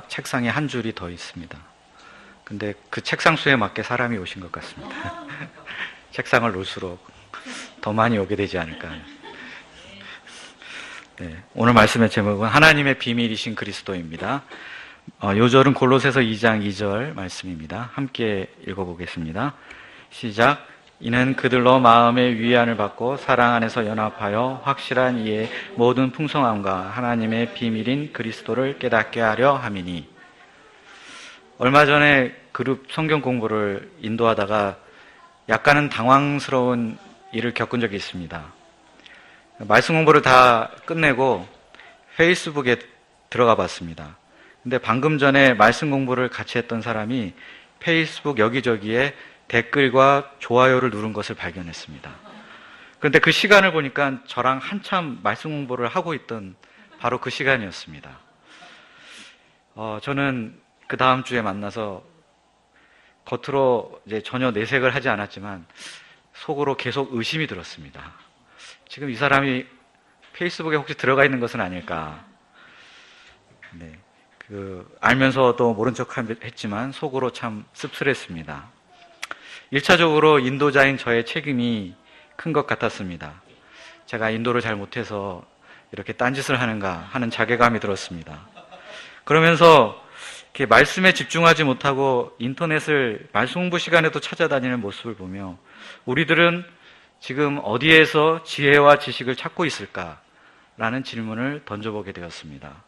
책상에 한 줄이 더 있습니다. 근데 그 책상 수에 맞게 사람이 오신 것 같습니다. 책상을 놓을수록 더 많이 오게 되지 않을까. 네, 오늘 말씀의 제목은 하나님의 비밀이신 그리스도입니다. 요절은 골로새서 2장 2절 말씀입니다. 함께 읽어보겠습니다. 시작. 이는 그들로 마음의 위안을 받고 사랑 안에서 연합하여 확실한 이의 모든 풍성함과 하나님의 비밀인 그리스도를 깨닫게 하려 함이니. 얼마 전에 그룹 성경 공부를 인도하다가 약간은 당황스러운 일을 겪은 적이 있습니다. 말씀 공부를 다 끝내고 페이스북에 들어가 봤습니다. 근데 방금 전에 말씀 공부를 같이 했던 사람이 페이스북 여기저기에 댓글과 좋아요를 누른 것을 발견했습니다. 그런데 그 시간을 보니까 저랑 한참 말씀 공부를 하고 있던 바로 그 시간이었습니다. 저는 그 다음 주에 만나서 겉으로 이제 전혀 내색을 하지 않았지만 속으로 계속 의심이 들었습니다. 지금 이 사람이 페이스북에 혹시 들어가 있는 것은 아닐까. 네, 알면서도 모른 척 했지만 속으로 참 씁쓸했습니다. 1차적으로 인도자인 저의 책임이 큰 것 같았습니다. 제가 인도를 잘 못해서 이렇게 딴짓을 하는가 하는 자괴감이 들었습니다. 그러면서 이렇게 말씀에 집중하지 못하고 인터넷을 말씀 공부 시간에도 찾아다니는 모습을 보며 우리들은 지금 어디에서 지혜와 지식을 찾고 있을까라는 질문을 던져보게 되었습니다.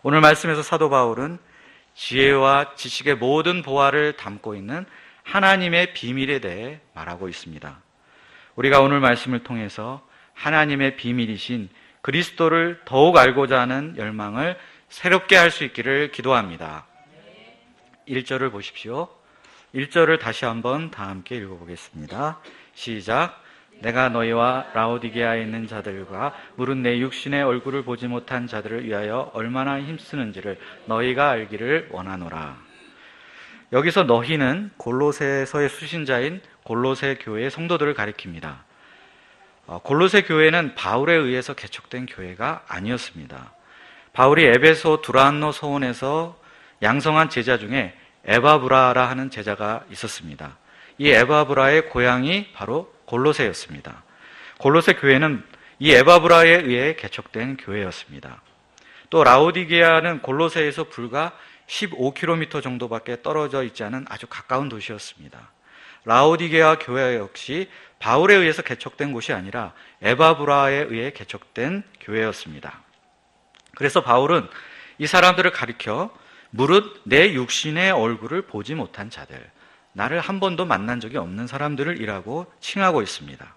오늘 말씀에서 사도 바울은 지혜와 지식의 모든 보화를 담고 있는 하나님의 비밀에 대해 말하고 있습니다. 우리가 오늘 말씀을 통해서 하나님의 비밀이신 그리스도를 더욱 알고자 하는 열망을 새롭게 할 수 있기를 기도합니다. 1절을 보십시오. 1절을 다시 한번 다 함께 읽어보겠습니다. 시작. 내가 너희와 라오디게아에 있는 자들과 무릇 내 육신의 얼굴을 보지 못한 자들을 위하여 얼마나 힘쓰는지를 너희가 알기를 원하노라. 여기서 너희는 골로새서의 수신자인 골로새 교회의 성도들을 가리킵니다. 골로새 교회는 바울에 의해서 개척된 교회가 아니었습니다. 바울이 에베소 두란노 서원에서 양성한 제자 중에 에바브라라 하는 제자가 있었습니다. 이 에바브라의 고향이 바로 골로새였습니다. 골로새 교회는 이 에바브라에 의해 개척된 교회였습니다. 또 라오디게아는 골로새에서 불과 15km 정도밖에 떨어져 있지 않은 아주 가까운 도시였습니다. 라오디게아 교회 역시 바울에 의해서 개척된 곳이 아니라 에바브라에 의해 개척된 교회였습니다. 그래서 바울은 이 사람들을 가리켜 무릇 내 육신의 얼굴을 보지 못한 자들, 나를 한 번도 만난 적이 없는 사람들을 이라고 칭하고 있습니다.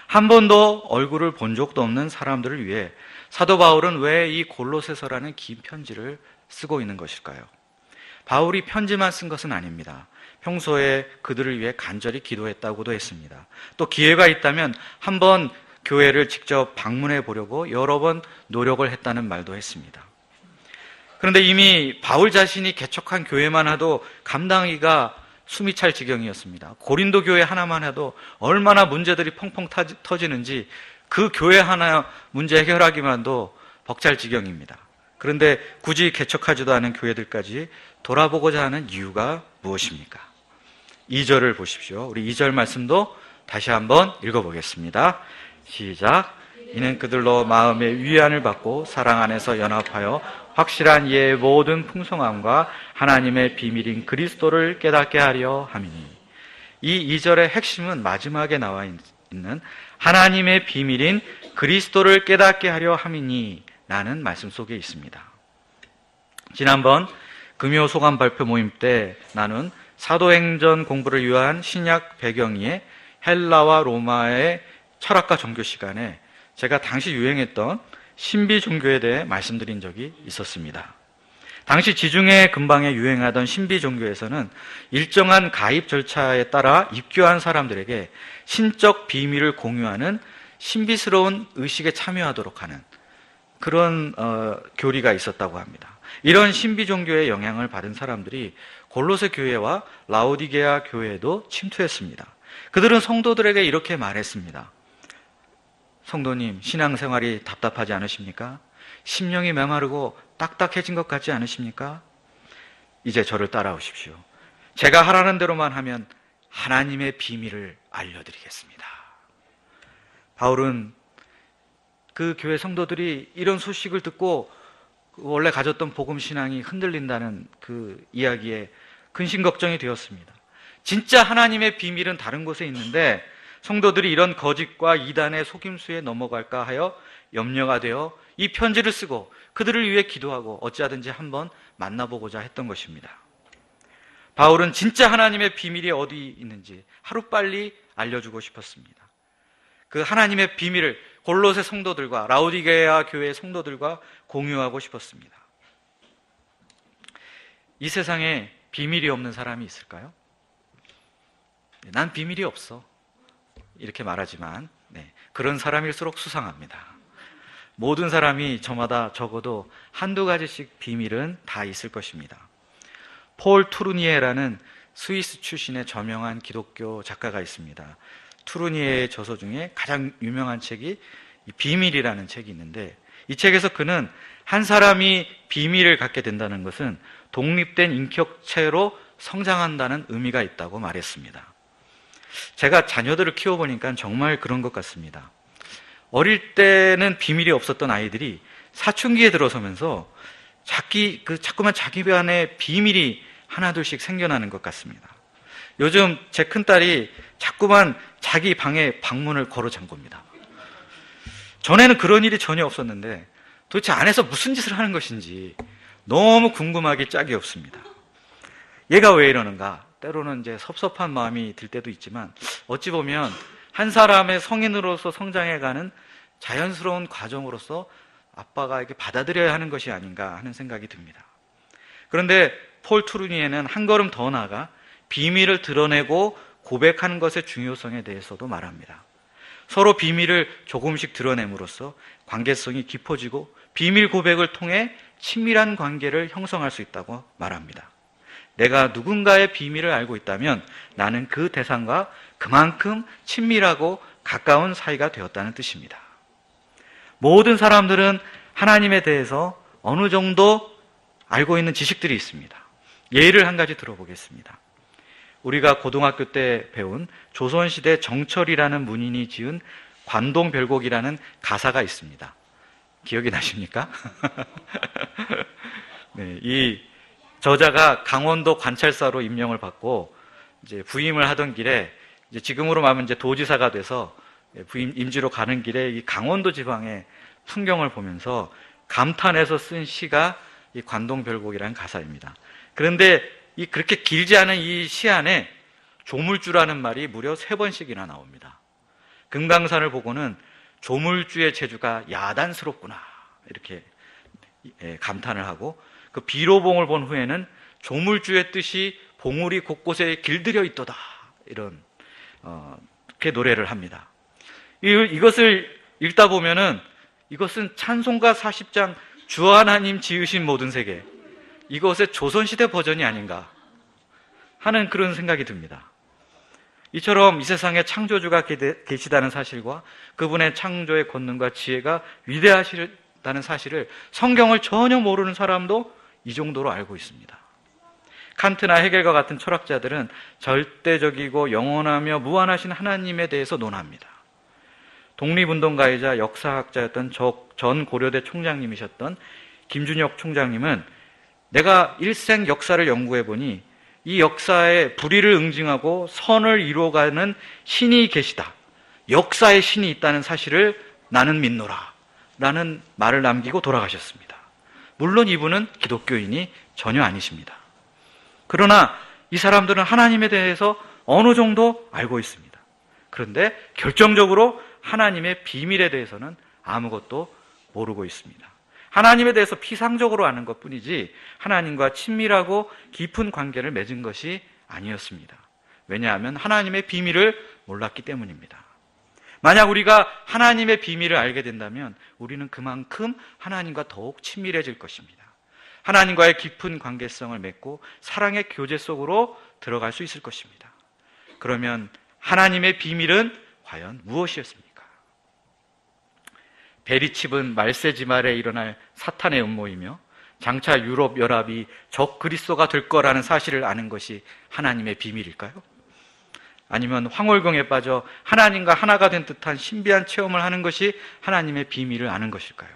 한 번도 얼굴을 본 적도 없는 사람들을 위해 사도 바울은 왜 이 골로새서라는 긴 편지를 쓰고 있는 것일까요? 바울이 편지만 쓴 것은 아닙니다. 평소에 그들을 위해 간절히 기도했다고도 했습니다. 또 기회가 있다면 한번 교회를 직접 방문해 보려고 여러 번 노력을 했다는 말도 했습니다. 그런데 이미 바울 자신이 개척한 교회만 해도 감당하기가 숨이 찰 지경이었습니다. 고린도 교회 하나만 해도 얼마나 문제들이 펑펑 터지는지 그 교회 하나 문제 해결하기만도 벅찰 지경입니다. 그런데 굳이 개척하지도 않은 교회들까지 돌아보고자 하는 이유가 무엇입니까? 2절을 보십시오. 우리 2절 말씀도 다시 한번 읽어보겠습니다. 시작. 이는 그들로 마음의 위안을 받고 사랑 안에서 연합하여 확실한 이의 모든 풍성함과 하나님의 비밀인 그리스도를 깨닫게 하려 함이니. 이 2절의 핵심은 마지막에 나와 있는 하나님의 비밀인 그리스도를 깨닫게 하려 함이니 라는 말씀 속에 있습니다. 지난번 금요 소감 발표 모임 때 나눈 사도행전 공부를 위한 신약 배경의 헬라와 로마의 철학과 종교 시간에 제가 당시 유행했던 신비 종교에 대해 말씀드린 적이 있었습니다. 당시 지중해 근방에 유행하던 신비 종교에서는 일정한 가입 절차에 따라 입교한 사람들에게 신적 비밀을 공유하는 신비스러운 의식에 참여하도록 하는 그런 교리가 있었다고 합니다. 이런 신비 종교의 영향을 받은 사람들이 골로새 교회와 라오디게아 교회에도 침투했습니다. 그들은 성도들에게 이렇게 말했습니다. 성도님, 신앙생활이 답답하지 않으십니까? 심령이 메마르고 딱딱해진 것 같지 않으십니까? 이제 저를 따라오십시오. 제가 하라는 대로만 하면 하나님의 비밀을 알려드리겠습니다. 바울은 그 교회 성도들이 이런 소식을 듣고 원래 가졌던 복음 신앙이 흔들린다는 그 이야기에 근심 걱정이 되었습니다. 진짜 하나님의 비밀은 다른 곳에 있는데 성도들이 이런 거짓과 이단의 속임수에 넘어갈까 하여 염려가 되어 이 편지를 쓰고 그들을 위해 기도하고 어찌하든지 한번 만나보고자 했던 것입니다. 바울은 진짜 하나님의 비밀이 어디 있는지 하루빨리 알려주고 싶었습니다. 그 하나님의 비밀을 골로새 성도들과 라오디게아 교회의 성도들과 공유하고 싶었습니다. 이 세상에 비밀이 없는 사람이 있을까요? 난 비밀이 없어. 이렇게 말하지만 그런 사람일수록 수상합니다. 모든 사람이 저마다 적어도 한두 가지씩 비밀은 다 있을 것입니다. 폴 투르니에라는 스위스 출신의 저명한 기독교 작가가 있습니다. 투르니에의 저서 중에 가장 유명한 책이 비밀이라는 책이 있는데 이 책에서 그는 한 사람이 비밀을 갖게 된다는 것은 독립된 인격체로 성장한다는 의미가 있다고 말했습니다. 제가 자녀들을 키워보니까 정말 그런 것 같습니다. 어릴 때는 비밀이 없었던 아이들이 사춘기에 들어서면서 자꾸만 자기 안에 비밀이 하나둘씩 생겨나는 것 같습니다. 요즘 제 큰딸이 자꾸만 자기 방에 방문을 걸어 잠굽니다. 전에는 그런 일이 전혀 없었는데 도대체 안에서 무슨 짓을 하는 것인지 너무 궁금하기 짝이 없습니다. 얘가 왜 이러는가? 때로는 이제 섭섭한 마음이 들 때도 있지만 어찌 보면 한 사람의 성인으로서 성장해가는 자연스러운 과정으로서 아빠가 이렇게 받아들여야 하는 것이 아닌가 하는 생각이 듭니다. 그런데 폴 투르니에는 한 걸음 더 나아가 비밀을 드러내고 고백하는 것의 중요성에 대해서도 말합니다. 서로 비밀을 조금씩 드러냄으로써 관계성이 깊어지고 비밀 고백을 통해 친밀한 관계를 형성할 수 있다고 말합니다. 내가 누군가의 비밀을 알고 있다면 나는 그 대상과 그만큼 친밀하고 가까운 사이가 되었다는 뜻입니다. 모든 사람들은 하나님에 대해서 어느 정도 알고 있는 지식들이 있습니다. 예를 한 가지 들어보겠습니다. 우리가 고등학교 때 배운 조선시대 정철이라는 문인이 지은 관동별곡이라는 가사가 있습니다. 기억이 나십니까? 네, 이 저자가 강원도 관찰사로 임명을 받고 이제 부임을 하던 길에 이제 지금으로 말하면 이제 도지사가 돼서 부임 임지로 가는 길에 이 강원도 지방의 풍경을 보면서 감탄해서 쓴 시가 이 관동별곡이라는 가사입니다. 그런데 이 그렇게 길지 않은 이 시 안에 조물주라는 말이 무려 3번씩이나 나옵니다. 금강산을 보고는 조물주의 재주가 야단스럽구나 이렇게 감탄을 하고 그 비로봉을 본 후에는 조물주의 뜻이 봉우리 곳곳에 길들여 있도다 이런 그렇게 노래를 합니다. 이것을 읽다 보면은 이것은 찬송가 40장 주 하나님 지으신 모든 세계 이것의 조선시대 버전이 아닌가 하는 그런 생각이 듭니다. 이처럼 이 세상에 창조주가 계시다는 사실과 그분의 창조의 권능과 지혜가 위대하시다는 사실을 성경을 전혀 모르는 사람도 이 정도로 알고 있습니다. 칸트나 헤겔과 같은 철학자들은 절대적이고 영원하며 무한하신 하나님에 대해서 논합니다. 독립운동가이자 역사학자였던 전 고려대 총장님이셨던 김준혁 총장님은 내가 일생 역사를 연구해보니 이 역사의 불의를 응징하고 선을 이루어가는 신이 계시다. 역사의 신이 있다는 사실을 나는 믿노라. 라는 말을 남기고 돌아가셨습니다. 물론 이분은 기독교인이 전혀 아니십니다. 그러나 이 사람들은 하나님에 대해서 어느 정도 알고 있습니다. 그런데 결정적으로 하나님의 비밀에 대해서는 아무것도 모르고 있습니다. 하나님에 대해서 피상적으로 아는 것뿐이지 하나님과 친밀하고 깊은 관계를 맺은 것이 아니었습니다. 왜냐하면 하나님의 비밀을 몰랐기 때문입니다. 만약 우리가 하나님의 비밀을 알게 된다면 우리는 그만큼 하나님과 더욱 친밀해질 것입니다. 하나님과의 깊은 관계성을 맺고 사랑의 교제 속으로 들어갈 수 있을 것입니다. 그러면 하나님의 비밀은 과연 무엇이었습니까? 베리칩은 말세지말에 일어날 사탄의 음모이며 장차 유럽 연합이 적 그리스도가 될 거라는 사실을 아는 것이 하나님의 비밀일까요? 아니면 황홀경에 빠져 하나님과 하나가 된 듯한 신비한 체험을 하는 것이 하나님의 비밀을 아는 것일까요?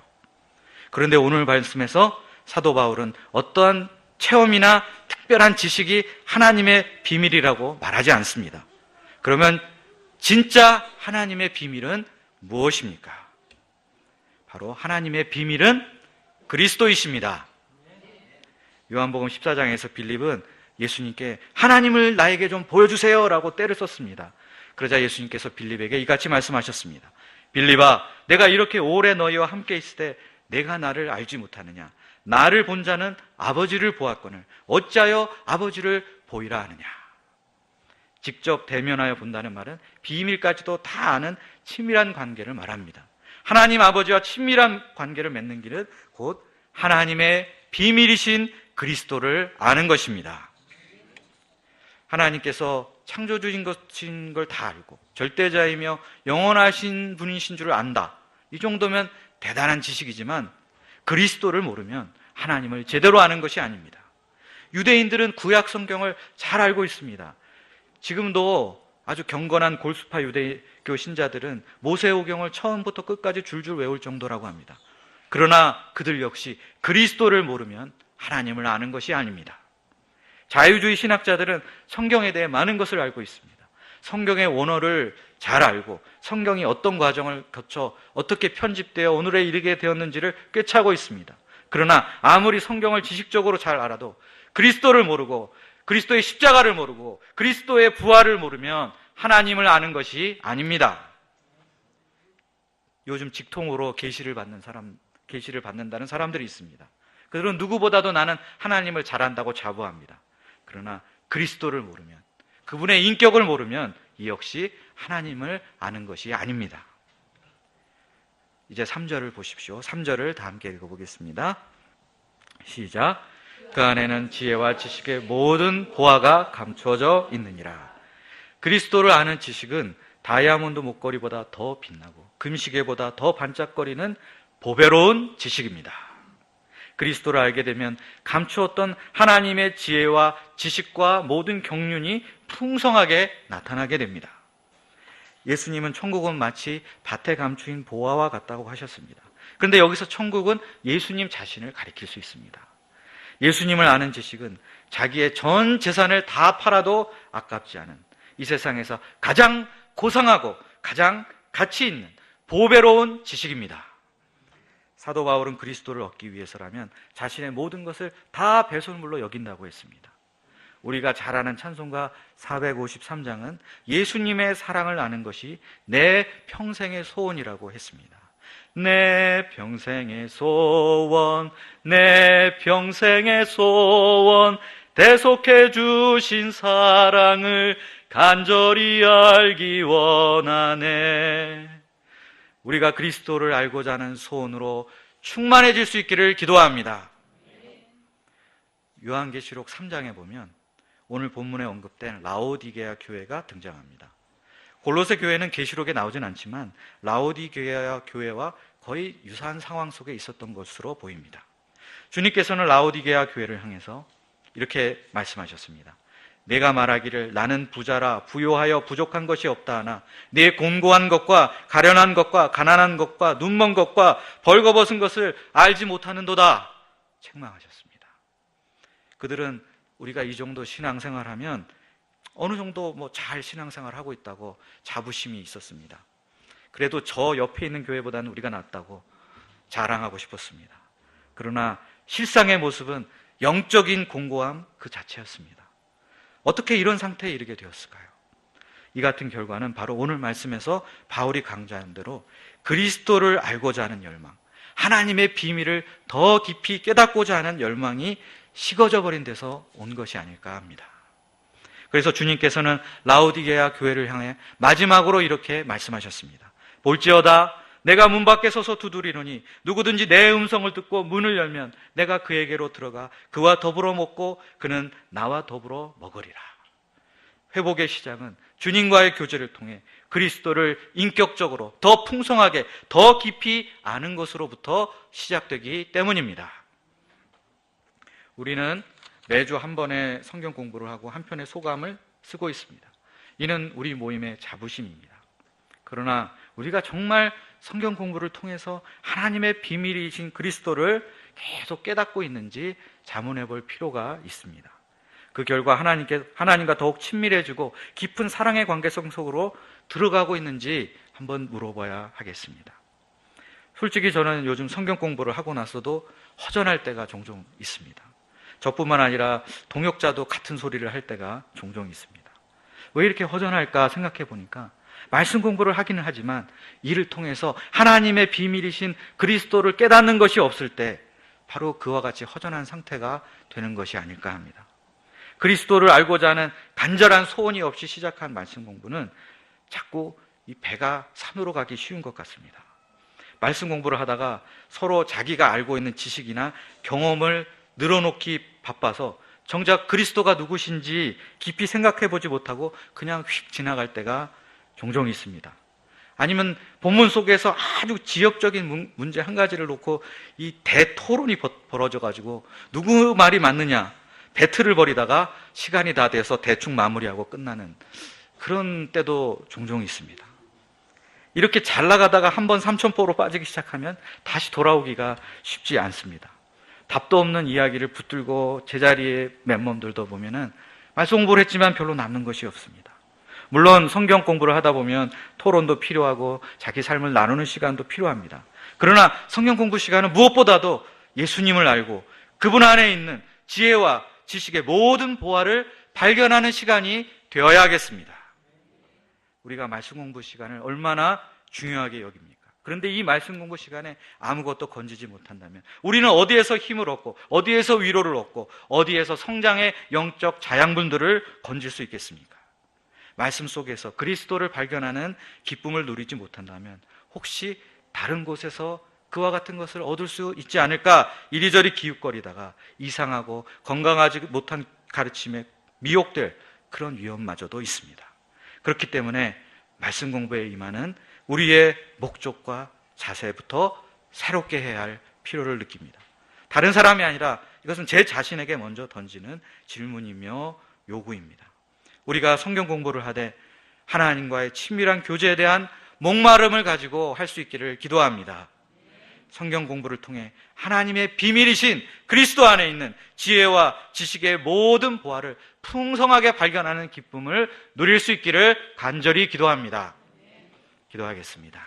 그런데 오늘 말씀에서 사도 바울은 어떠한 체험이나 특별한 지식이 하나님의 비밀이라고 말하지 않습니다. 그러면 진짜 하나님의 비밀은 무엇입니까? 바로 하나님의 비밀은 그리스도이십니다. 요한복음 14장에서 빌립은 예수님께 하나님을 나에게 좀 보여주세요 라고 때를 썼습니다. 그러자 예수님께서 빌립에게 이같이 말씀하셨습니다. 빌립아, 내가 이렇게 오래 너희와 함께 있을 때 내가 나를 알지 못하느냐? 나를 본 자는 아버지를 보았거늘 어찌하여 아버지를 보이라 하느냐? 직접 대면하여 본다는 말은 비밀까지도 다 아는 친밀한 관계를 말합니다. 하나님 아버지와 친밀한 관계를 맺는 길은 곧 하나님의 비밀이신 그리스도를 아는 것입니다. 하나님께서 창조주인 것인 걸 다 알고 절대자이며 영원하신 분이신 줄을 안다. 이 정도면 대단한 지식이지만 그리스도를 모르면 하나님을 제대로 아는 것이 아닙니다. 유대인들은 구약 성경을 잘 알고 있습니다. 지금도 아주 경건한 골수파 유대교 신자들은 모세오경을 처음부터 끝까지 줄줄 외울 정도라고 합니다. 그러나 그들 역시 그리스도를 모르면 하나님을 아는 것이 아닙니다. 자유주의 신학자들은 성경에 대해 많은 것을 알고 있습니다. 성경의 원어를 잘 알고 성경이 어떤 과정을 거쳐 어떻게 편집되어 오늘에 이르게 되었는지를 꿰차고 있습니다. 그러나 아무리 성경을 지식적으로 잘 알아도 그리스도를 모르고 그리스도의 십자가를 모르고 그리스도의 부활을 모르면 하나님을 아는 것이 아닙니다. 요즘 직통으로 계시를 받는다는 사람들이 있습니다. 그들은 누구보다도 나는 하나님을 잘 안다고 자부합니다. 그러나 그리스도를 모르면, 그분의 인격을 모르면 이 역시 하나님을 아는 것이 아닙니다. 이제 3절을 보십시오. 3절을 다 함께 읽어보겠습니다. 시작. 그 안에는 지혜와 지식의 모든 보화가 감추어져 있느니라. 그리스도를 아는 지식은 다이아몬드 목걸이보다 더 빛나고 금시계보다 더 반짝거리는 보배로운 지식입니다. 그리스도를 알게 되면 감추었던 하나님의 지혜와 지식과 모든 경륜이 풍성하게 나타나게 됩니다. 예수님은 천국은 마치 밭에 감추인 보화와 같다고 하셨습니다. 그런데 여기서 천국은 예수님 자신을 가리킬 수 있습니다. 예수님을 아는 지식은 자기의 전 재산을 다 팔아도 아깝지 않은 이 세상에서 가장 고상하고 가장 가치 있는 보배로운 지식입니다. 사도 바울은 그리스도를 얻기 위해서라면 자신의 모든 것을 다 배설물로 여긴다고 했습니다. 우리가 잘 아는 찬송가 453장은 예수님의 사랑을 아는 것이 내 평생의 소원이라고 했습니다. 내 평생의 소원, 내 평생의 소원, 대속해 주신 사랑을 간절히 알기 원하네. 우리가 그리스도를 알고자 하는 소원으로 충만해질 수 있기를 기도합니다. 요한계시록 3장에 보면 오늘 본문에 언급된 라오디게아 교회가 등장합니다. 골로새 교회는 계시록에 나오진 않지만 라오디게아 교회와 거의 유사한 상황 속에 있었던 것으로 보입니다. 주님께서는 라오디게아 교회를 향해서 이렇게 말씀하셨습니다. 내가 말하기를 나는 부자라 부요하여 부족한 것이 없다 하나 네 곤고한 것과 가련한 것과 가난한 것과 눈먼 것과 벌거벗은 것을 알지 못하는도다 책망하셨습니다. 그들은 우리가 이 정도 신앙생활하면 어느 정도 잘 신앙생활하고 있다고 자부심이 있었습니다. 그래도 저 옆에 있는 교회보다는 우리가 낫다고 자랑하고 싶었습니다. 그러나 실상의 모습은 영적인 공고함 그 자체였습니다. 어떻게 이런 상태에 이르게 되었을까요? 이 같은 결과는 바로 오늘 말씀에서 바울이 강조한 대로 그리스도를 알고자 하는 열망, 하나님의 비밀을 더 깊이 깨닫고자 하는 열망이 식어져 버린 데서 온 것이 아닐까 합니다. 그래서 주님께서는 라오디게아 교회를 향해 마지막으로 이렇게 말씀하셨습니다. 볼지어다 내가 문 밖에 서서 두드리노니 누구든지 내 음성을 듣고 문을 열면 내가 그에게로 들어가 그와 더불어 먹고 그는 나와 더불어 먹으리라. 회복의 시작은 주님과의 교제를 통해 그리스도를 인격적으로 더 풍성하게 더 깊이 아는 것으로부터 시작되기 때문입니다. 우리는 매주 한 번의 성경 공부를 하고 한 편의 소감을 쓰고 있습니다. 이는 우리 모임의 자부심입니다. 그러나 우리가 정말 성경 공부를 통해서 하나님의 비밀이신 그리스도를 계속 깨닫고 있는지 자문해 볼 필요가 있습니다. 그 결과 하나님과 더욱 친밀해지고 깊은 사랑의 관계성 속으로 들어가고 있는지 한번 물어봐야 하겠습니다. 솔직히 저는 요즘 성경 공부를 하고 나서도 허전할 때가 종종 있습니다. 저뿐만 아니라 동역자도 같은 소리를 할 때가 종종 있습니다. 왜 이렇게 허전할까 생각해 보니까 말씀 공부를 하기는 하지만 이를 통해서 하나님의 비밀이신 그리스도를 깨닫는 것이 없을 때 바로 그와 같이 허전한 상태가 되는 것이 아닐까 합니다. 그리스도를 알고자 하는 간절한 소원이 없이 시작한 말씀 공부는 자꾸 이 배가 산으로 가기 쉬운 것 같습니다. 말씀 공부를 하다가 서로 자기가 알고 있는 지식이나 경험을 늘어놓기 바빠서 정작 그리스도가 누구신지 깊이 생각해 보지 못하고 그냥 휙 지나갈 때가 종종 있습니다. 아니면 본문 속에서 아주 지역적인 문제 한 가지를 놓고 이 대토론이 벌어져 가지고 누구 말이 맞느냐 배틀을 벌이다가 시간이 다 돼서 대충 마무리하고 끝나는 그런 때도 종종 있습니다. 이렇게 잘 나가다가 한번 삼천포로 빠지기 시작하면 다시 돌아오기가 쉽지 않습니다. 답도 없는 이야기를 붙들고 제자리에 맨몸들도 보면은 말씀 공부를 했지만 별로 남는 것이 없습니다. 물론 성경 공부를 하다 보면 토론도 필요하고 자기 삶을 나누는 시간도 필요합니다. 그러나 성경 공부 시간은 무엇보다도 예수님을 알고 그분 안에 있는 지혜와 지식의 모든 보화를 발견하는 시간이 되어야 하겠습니다. 우리가 말씀 공부 시간을 얼마나 중요하게 여깁니까? 그런데 이 말씀 공부 시간에 아무것도 건지지 못한다면 우리는 어디에서 힘을 얻고 어디에서 위로를 얻고 어디에서 성장의 영적 자양분들을 건질 수 있겠습니까? 말씀 속에서 그리스도를 발견하는 기쁨을 누리지 못한다면 혹시 다른 곳에서 그와 같은 것을 얻을 수 있지 않을까 이리저리 기웃거리다가 이상하고 건강하지 못한 가르침에 미혹될 그런 위험마저도 있습니다. 그렇기 때문에 말씀 공부에 임하는 우리의 목적과 자세부터 새롭게 해야 할 필요를 느낍니다. 다른 사람이 아니라 이것은 제 자신에게 먼저 던지는 질문이며 요구입니다. 우리가 성경 공부를 하되 하나님과의 친밀한 교제에 대한 목마름을 가지고 할 수 있기를 기도합니다. 성경 공부를 통해 하나님의 비밀이신 그리스도 안에 있는 지혜와 지식의 모든 보화를 풍성하게 발견하는 기쁨을 누릴 수 있기를 간절히 기도합니다. 기도하겠습니다.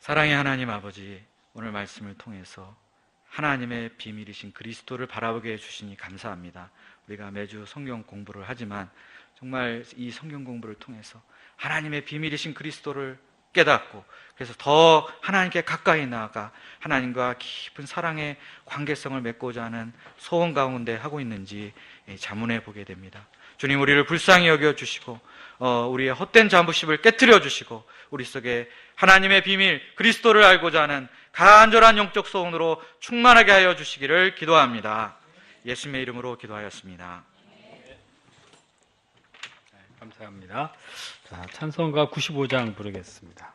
사랑의 하나님 아버지, 오늘 말씀을 통해서 하나님의 비밀이신 그리스도를 바라보게 해주시니 감사합니다. 우리가 매주 성경 공부를 하지만 정말 이 성경 공부를 통해서 하나님의 비밀이신 그리스도를 깨닫고 그래서 더 하나님께 가까이 나아가 하나님과 깊은 사랑의 관계성을 맺고자 하는 소원 가운데 하고 있는지 자문해 보게 됩니다. 주님, 우리를 불쌍히 여겨주시고 우리의 헛된 자부심을 깨트려 주시고 우리 속에 하나님의 비밀 그리스도를 알고자 하는 간절한 영적 소원으로 충만하게 하여 주시기를 기도합니다. 예수님의 이름으로 기도하였습니다. 감사합니다. 자, 찬송가 95장 부르겠습니다.